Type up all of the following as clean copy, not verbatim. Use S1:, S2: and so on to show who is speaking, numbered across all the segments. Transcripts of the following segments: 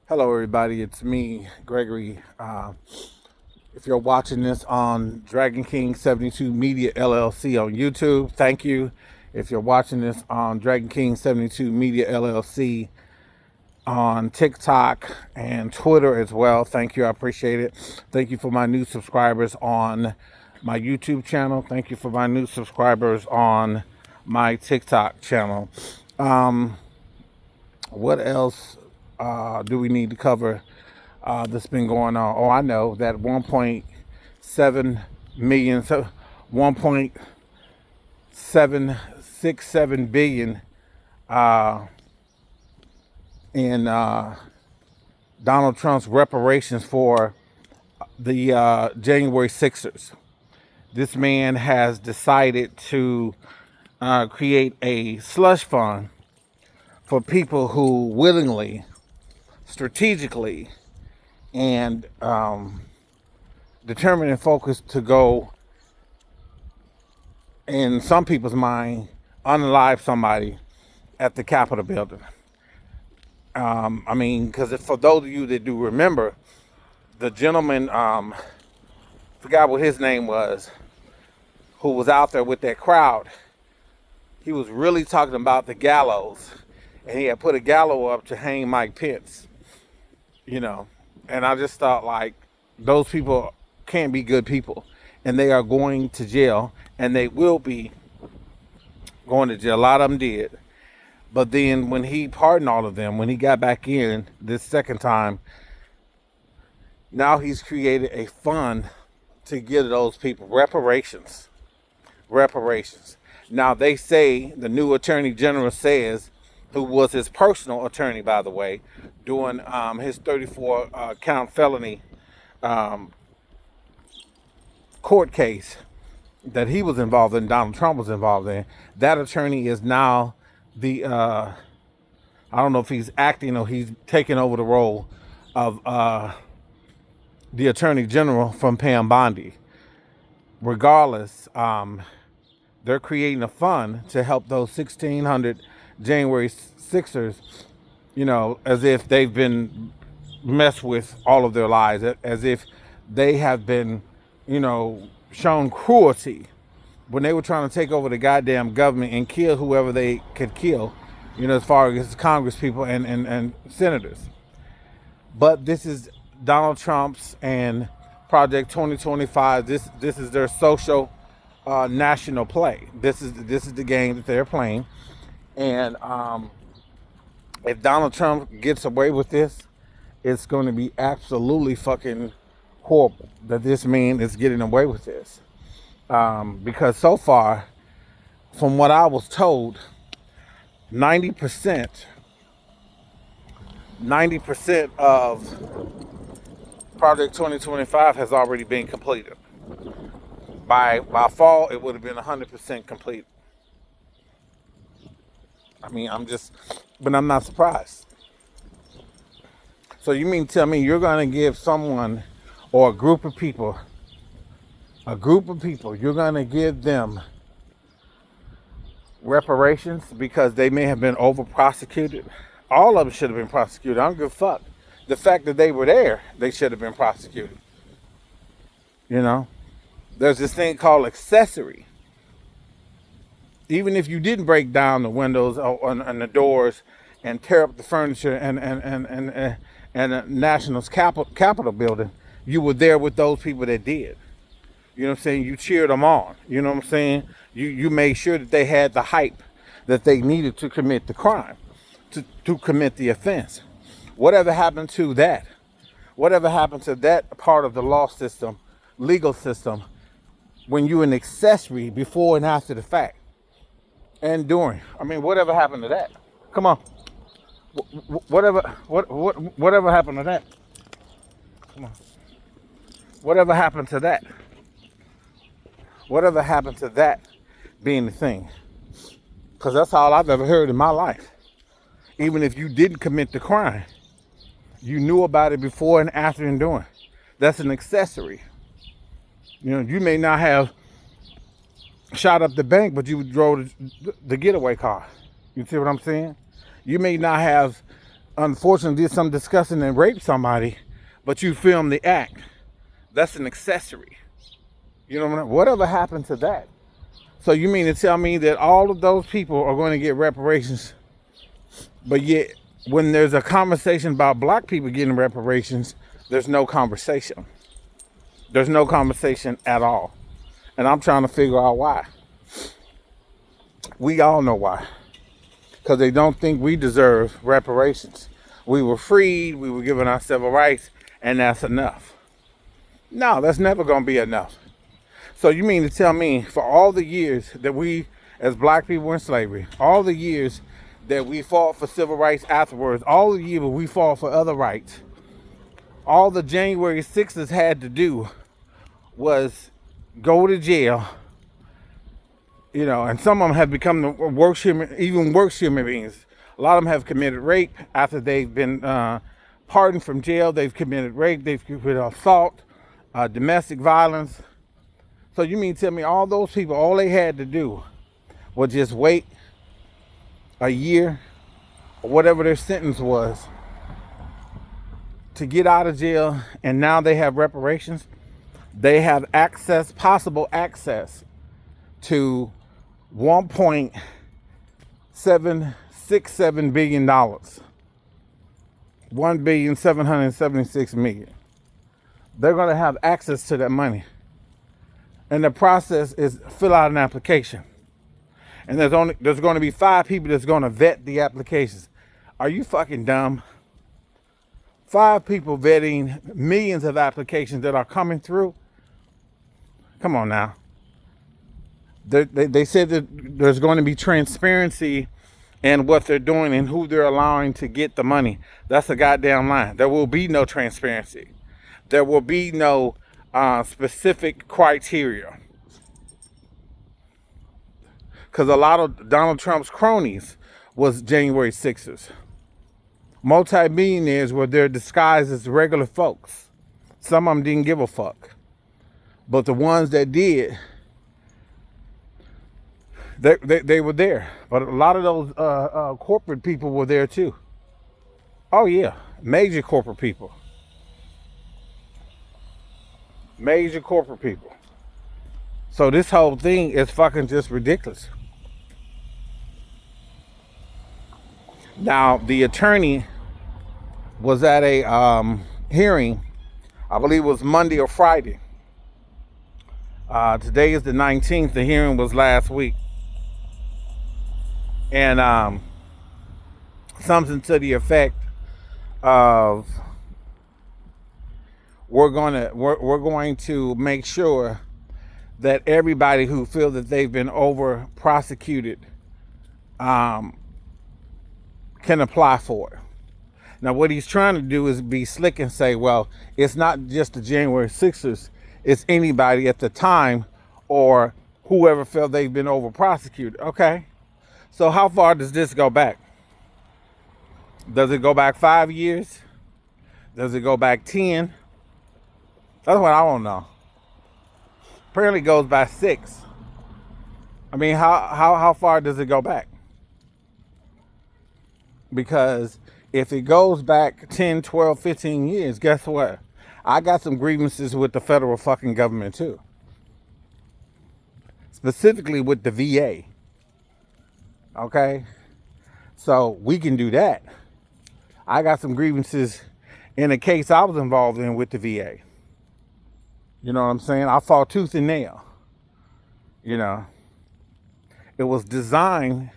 S1: Hello, everybody. It's me, Gregory. If you're watching this on Dragon King 72 Media LLC on YouTube, thank you. If you're watching this on Dragon King 72 Media LLC on TikTok and Twitter as well, thank you. I appreciate it. Thank you for my new subscribers on my YouTube channel. Thank you for my new subscribers on my TikTok channel. What else do we need to cover that's been going on? Oh, I know that 1.7 million, so 1.767 billion in Donald Trump's reparations for the January 6ers. This man has decided to create a slush fund for people who willingly, strategically, and determined and focused to go, in some people's mind, unalive somebody at the Capitol building. Because for those of you that do remember, the gentleman, forgot what his name was, who was out there with that crowd, he was really talking about the gallows. And he had put a gallows up to hang Mike Pence, And I just thought, like, those people can't be good people. And they are going to jail. And they will be going to jail. A lot of them did. But then when he pardoned all of them, when he got back in this second time, now he's created a fund to give those people reparations. Reparations. Now they say, the new attorney general says, who was his personal attorney, by the way, doing his 34 count felony court case that he was involved in, Donald Trump was involved in. That attorney is now the, I don't know if he's acting or he's taking over the role of the attorney general from Pam Bondi. Regardless, they're creating a fund to help those 1,600 January 6ers, as if they've been messed with all of their lives, as if they have been, shown cruelty when they were trying to take over the goddamn government and kill whoever they could kill, as far as Congress people and senators. But this is Donald Trump's and Project 2025. This is their social national play. This is the game that they're playing. And if Donald Trump gets away with this, it's going to be absolutely fucking horrible that this man is getting away with this. Because so far, from what I was told, 90% of Project 2025 has already been completed. By fall, it would have been 100% complete. But I'm not surprised. So you mean tell me you're going to give someone or a group of people, you're going to give them reparations because they may have been over prosecuted? All of them should have been prosecuted. I don't give a fuck. The fact that they were there, they should have been prosecuted. There's this thing called accessory. Even if you didn't break down the windows and the doors and tear up the furniture and the National's Capitol building, you were there with those people that did. You know what I'm saying? You cheered them on. You know what I'm saying? You made sure that they had the hype that they needed to commit the crime, to commit the offense. Whatever happened to that? Whatever happened to that part of the law system, legal system, when you're an accessory before and after the fact? And during. Whatever happened to that? Come on. Whatever happened to that? Come on. Whatever happened to that? Whatever happened to that being the thing? Because that's all I've ever heard in my life. Even if you didn't commit the crime, you knew about it before and after and during. That's an accessory. You may not have shot up the bank, but you drove the getaway car. You see what I'm saying? You may not have unfortunately did something disgusting and raped somebody, but you film the act. That's an accessory. You know what I mean? Whatever happened to that? So you mean to tell me that all of those people are going to get reparations, but yet when there's a conversation about black people getting reparations, there's no conversation. There's no conversation at all. And I'm trying to figure out why. We all know why. Because they don't think we deserve reparations. We were freed, we were given our civil rights, and that's enough. No, that's never going to be enough. So you mean to tell me for all the years that we, as black people were in slavery, all the years that we fought for civil rights afterwards, all the years we fought for other rights, all the January 6th had to do was go to jail, you know, and some of them have become the worst even worse human beings. A lot of them have committed rape after they've been pardoned from jail. They've committed rape, they've committed assault, domestic violence. So you mean to tell me all those people, all they had to do was just wait a year or whatever their sentence was to get out of jail, and now they have reparations? They have access, possible access to $1.767 billion. $1,776,000,000. They're going to have access to that money. And the process is fill out an application. And there's going to be 5 people that's going to vet the applications. Are you fucking dumb? 5 people vetting millions of applications that are coming through. Come on now. They said that there's going to be transparency in what they're doing and who they're allowing to get the money. That's a goddamn lie. There will be no transparency. There will be no specific criteria. Because a lot of Donald Trump's cronies was January 6ers. Multi-millionaires were there disguised as regular folks. Some of them didn't give a fuck. But the ones that did, they were there. But a lot of those corporate people were there too. Oh yeah, major corporate people. Major corporate people. So this whole thing is fucking just ridiculous. Now, the attorney was at a hearing, I believe it was Monday or Friday. Today is the 19th. The hearing was last week. And something to the effect of we're going to make sure that everybody who feel that they've been over prosecuted can apply for it. Now, what he's trying to do is be slick and say, well, it's not just the January 6ers, it's anybody at the time or whoever felt they've been over prosecuted. Okay, so how far does this go back? Does it go back 5 years? Does it go back 10? That's what I want to know. Apparently it goes back 6. I mean, how far does it go back? Because if it goes back 10, 12, 15 years, guess what? I got some grievances with the federal fucking government too. Specifically with the VA. Okay? So we can do that. I got some grievances in a case I was involved in with the VA. You know what I'm saying? I fought tooth and nail. You know, it was designed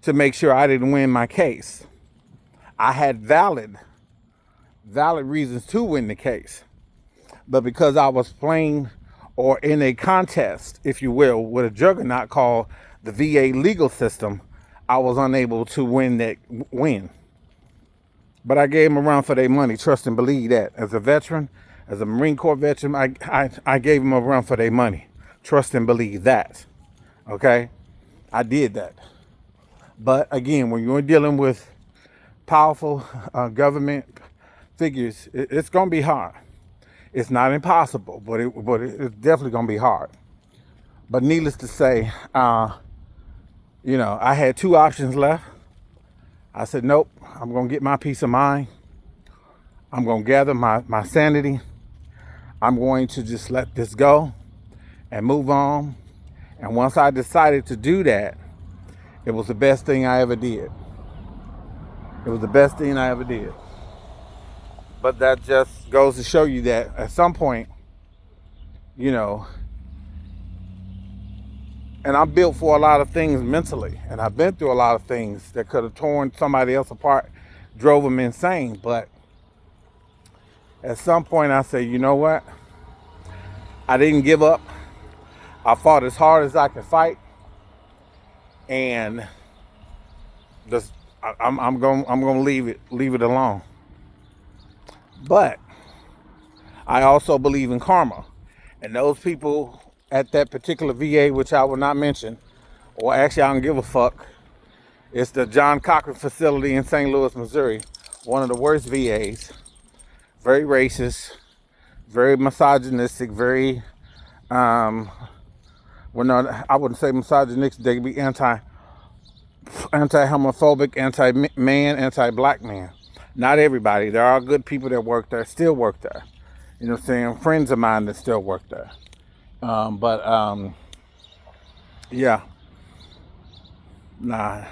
S1: to make sure I didn't win my case. I had valid reasons to win the case. But because I was playing or in a contest, if you will, with a juggernaut called the VA legal system, I was unable to win. But I gave them a run for their money, trust and believe that. As a veteran, as a Marine Corps veteran, I gave them a run for their money. Trust and believe that. Okay? I did that. But again, when you're dealing with powerful government figures, it's going to be hard. It's not impossible, but it's definitely going to be hard. But needless to say, you know, I had 2 options left. I said, nope, I'm going to get my peace of mind. I'm going to gather my sanity. I'm going to just let this go and move on. And once I decided to do that, it was the best thing I ever did. It was the best thing I ever did. But that just goes to show you that at some point, you know, and I'm built for a lot of things mentally. And I've been through a lot of things that could have torn somebody else apart, drove them insane. But at some point I say, you know what? I didn't give up. I fought as hard as I could fight. And just, I'm gonna leave it alone. But I also believe in karma. And those people at that particular VA, which I will not mention, or actually I don't give a fuck, it's the John Cochran facility in St. Louis, Missouri. One of the worst VAs. Very racist, very misogynistic, very, well, no, I wouldn't say misogynistic, they could be anti-homophobic, anti-man, anti-black man. Not everybody. There are good people that work there, still work there. You know what I'm saying? Friends of mine that still work there. Yeah. Nah.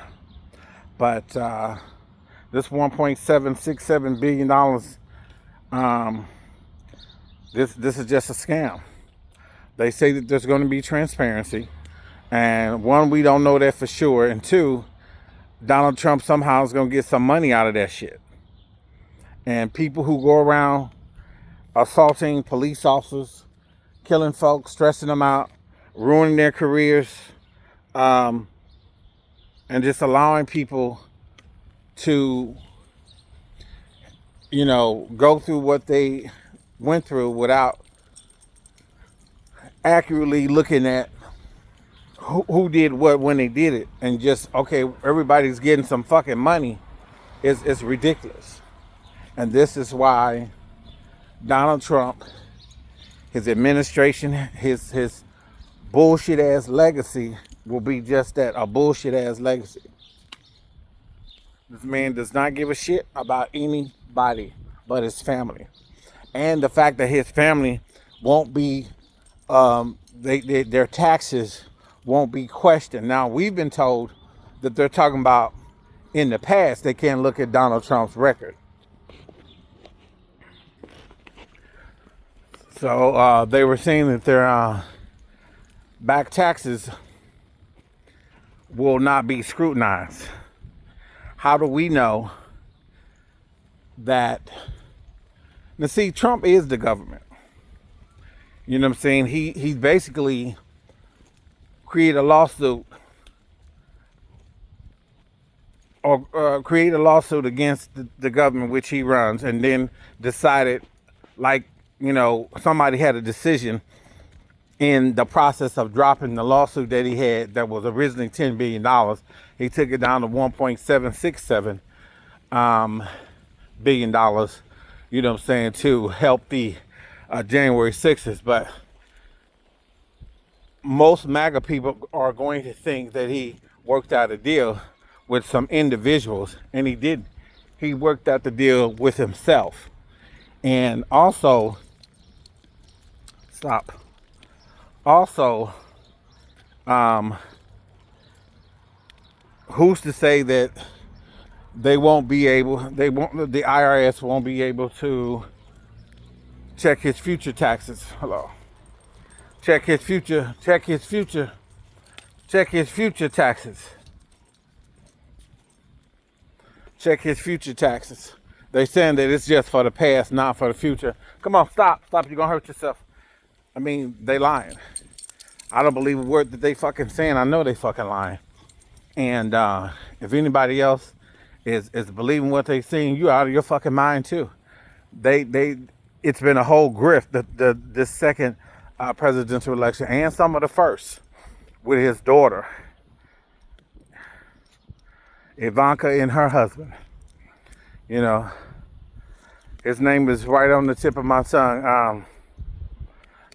S1: But this $1.767 billion, this is just a scam. They say that there's going to be transparency. And one, we don't know that for sure. And two, Donald Trump somehow is going to get some money out of that shit. And people who go around assaulting police officers, killing folks, stressing them out, ruining their careers, and just allowing people to, you know, go through what they went through without accurately looking at who did what when they did it, and just, okay, everybody's getting some fucking money, is ridiculous. And this is why Donald Trump, his administration, his bullshit ass legacy will be just that, a bullshit ass legacy. This man does not give a shit about anybody but his family. And the fact that his family won't be, their taxes won't be questioned. Now, we've been told that they're talking about in the past, they can't look at Donald Trump's record. So they were saying that their back taxes will not be scrutinized. How do we know that? Now, see, Trump is the government. You know what I'm saying? He basically created a lawsuit, or create a lawsuit against the government which he runs, and then decided, like, you know, somebody had a decision in the process of dropping the lawsuit that he had that was originally $10 billion. He took it down to $1.767 billion, you know what I'm saying, to help the January 6th. But most MAGA people are going to think that he worked out a deal with some individuals, and he didn't. He worked out the deal with himself. And also, who's to say that the IRS won't be able to check his future taxes. Check his future taxes. Check his future taxes. They saying that it's just for the past, not for the future. Come on, stop, you're gonna hurt yourself. I mean, they lying. I don't believe a word that they fucking saying. I know they fucking lying. And if anybody else is believing what they saying, you out of your fucking mind too. It's been a whole grift, this second presidential election, and some of the first, with his daughter, Ivanka, and her husband. You know, his name is right on the tip of my tongue.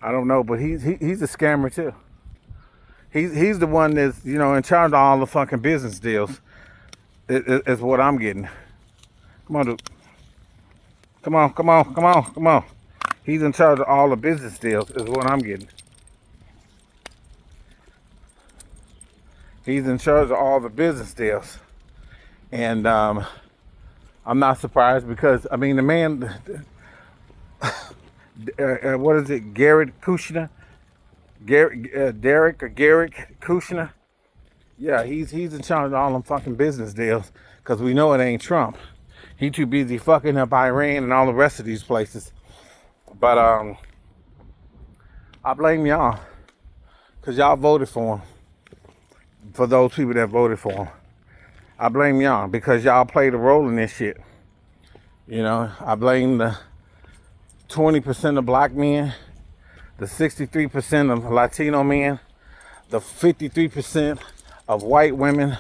S1: I don't know, but he's a scammer too. He's the one that's, you know, in charge of all the fucking business deals. is what I'm getting. Come on, dude. Come on, come on, come on, come on. He's in charge of all the business deals, is what I'm getting. He's in charge of all the business deals. And I'm not surprised because, I mean, the man, what is it, Garrett Kushner? Derek or Garrett Kushner? Yeah, he's in charge of all them fucking business deals because we know it ain't Trump. He too busy fucking up Iran and all the rest of these places. But I blame y'all because y'all voted for him. For those people that voted for him, I blame y'all because y'all played a role in this shit. You know, I blame the 20% of black men, the 63% of Latino men, the 53% of white women,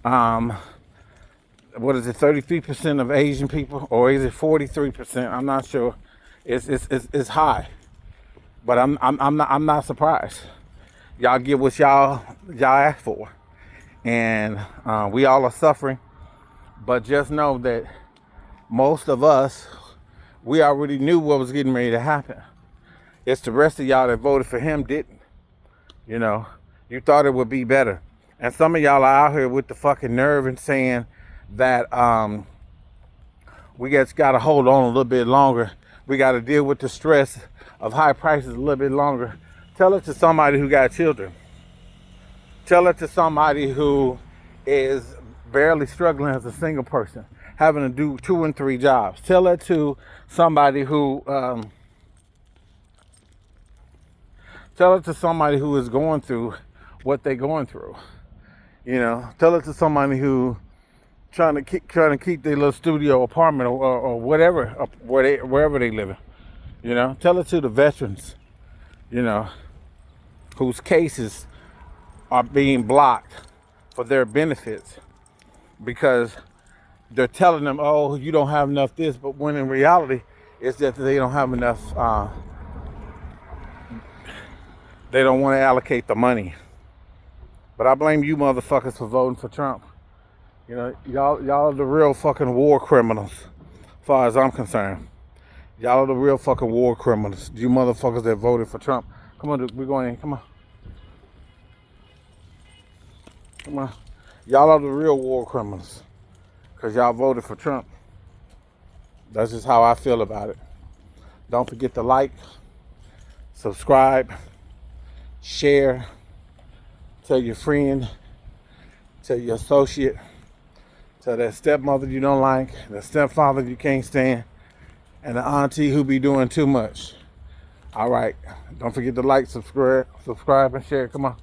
S1: what is it, 33% of Asian people, or is it 43%? I'm not sure. It's high, but I'm not surprised. Y'all get what y'all asked for, and we all are suffering. But just know that most of us, we already knew what was getting ready to happen. It's the rest of y'all that voted for him didn't. You know, you thought it would be better. And some of y'all are out here with the fucking nerve and saying that we just got to hold on a little bit longer. We got to deal with the stress of high prices a little bit longer. Tell it to somebody who got children. Tell it to somebody who is barely struggling as a single person, having to do 2 and 3 jobs. Tell it to somebody who is going through what they're going through. You know, tell it to somebody who trying to keep their little studio apartment or whatever, wherever they live. You know, tell it to the veterans, you know, whose cases are being blocked for their benefits because they're telling them, oh, you don't have enough this, but when in reality, it's that they don't have enough, they don't want to allocate the money. But I blame you motherfuckers for voting for Trump. You know, y'all are the real fucking war criminals, as far as I'm concerned. Y'all are the real fucking war criminals. You motherfuckers that voted for Trump. Come on, we're going in. Come on. Come on. Y'all are the real war criminals because y'all voted for Trump. That's just how I feel about it. Don't forget to like, subscribe, share, tell your friend, tell your associate, tell that stepmother you don't like, the stepfather you can't stand, and the auntie who be doing too much. All right. Don't forget to like, subscribe, and share. Come on.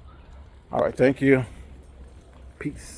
S1: All right. Thank you. Peace.